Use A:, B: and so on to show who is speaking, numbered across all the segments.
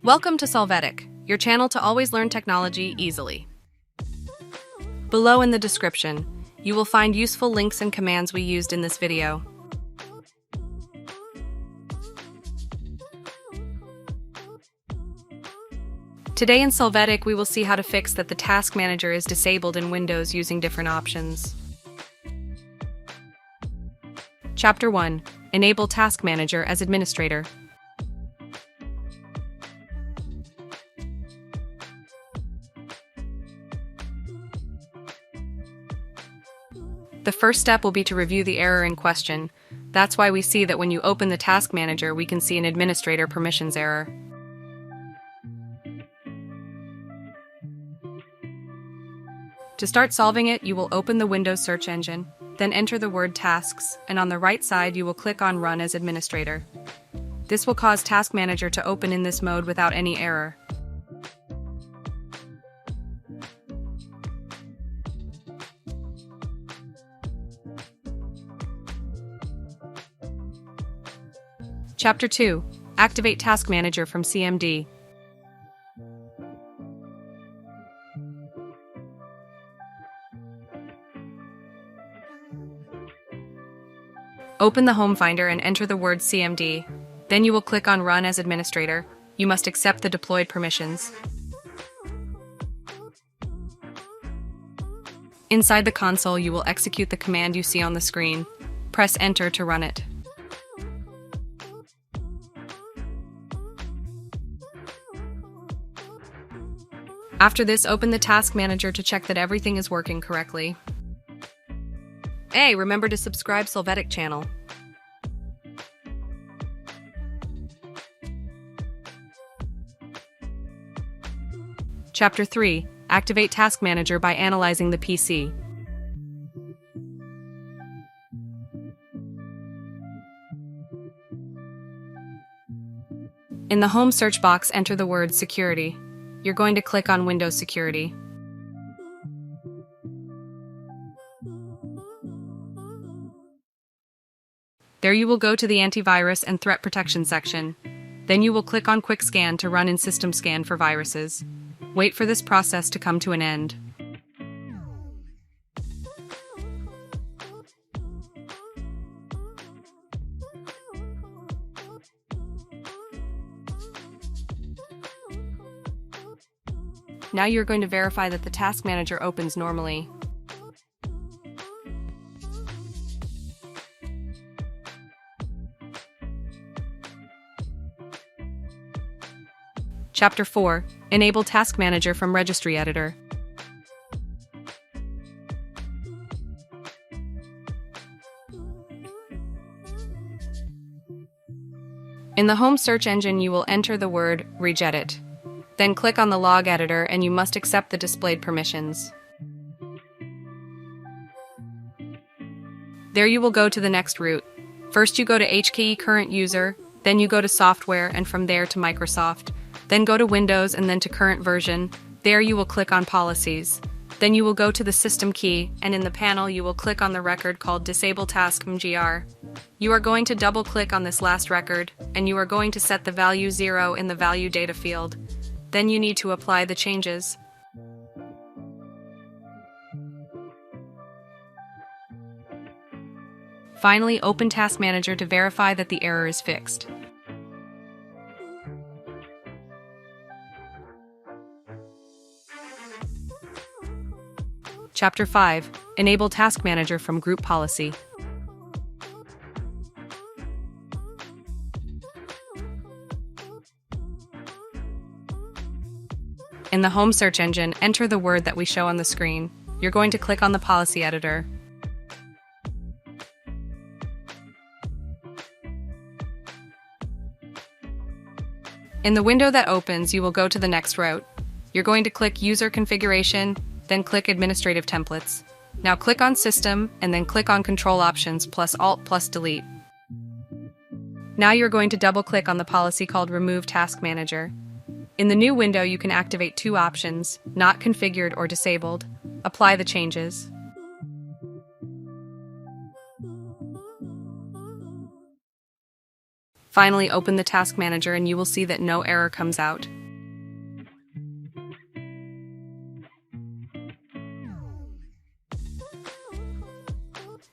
A: Welcome to Solvetic, your channel to always learn technology easily. Below in the description, you will find useful links and commands we used in this video. Today in Solvetic, we will see how to fix that the Task Manager is disabled in Windows using different options. Chapter 1. Enable Task Manager as Administrator. The first step will be to review the error in question. That's why we see that when you open the Task Manager, we can see an Administrator Permissions error. To start solving it, you will open the Windows search engine, then enter the word Tasks, and on the right side you will click on Run as Administrator. This will cause Task Manager to open in this mode without any error. Chapter 2. Activate Task Manager from CMD. Open the Home Finder and enter the word CMD. Then you will click on Run as Administrator. You must accept the deployed permissions. Inside the console, you will execute the command you see on the screen. Press Enter to run it. After this, open the Task Manager to check that everything is working correctly. Hey, remember to subscribe Solvetic channel. Chapter 3. Activate Task Manager by analyzing the PC. In the Home search box, enter the word Security. You're going to click on Windows Security. There you will go to the Antivirus and Threat Protection section. Then you will click on Quick Scan to run in System Scan for viruses. Wait for this process to come to an end. Now you're going to verify that the Task Manager opens normally. Chapter 4. Enable Task Manager from Registry Editor. In the Home search engine, you will enter the word Regedit. Then click on the Log Editor and you must accept the displayed permissions. There you will go to the next route. First you go to HKCU Current User, then you go to Software, and from there to Microsoft. Then go to Windows and then to CurrentVersion. There you will click on Policies. Then you will go to the System key, and in the panel you will click on the record called DisableTaskMgr. You are going to double-click on this last record, and you are going to set the value 0 in the Value Data field. Then you need to apply the changes. Finally, open Task Manager to verify that the error is fixed. Chapter 5. Enable Task Manager from Group Policy. In the Home search engine, enter the word that we show on the screen. You're going to click on the Policy Editor. In the window that opens, you will go to the next route. You're going to click User Configuration, then click Administrative Templates. Now click on System, and then click on Control Options plus Alt plus Delete. Now you're going to double-click on the policy called Remove Task Manager. In the new window, you can activate two options, Not Configured or Disabled. Apply the changes. Finally, open the Task Manager and you will see that no error comes out.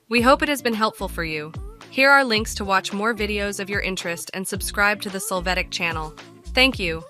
A: We hope it has been helpful for you. Here are links to watch more videos of your interest and subscribe to the Solvetic channel. Thank you.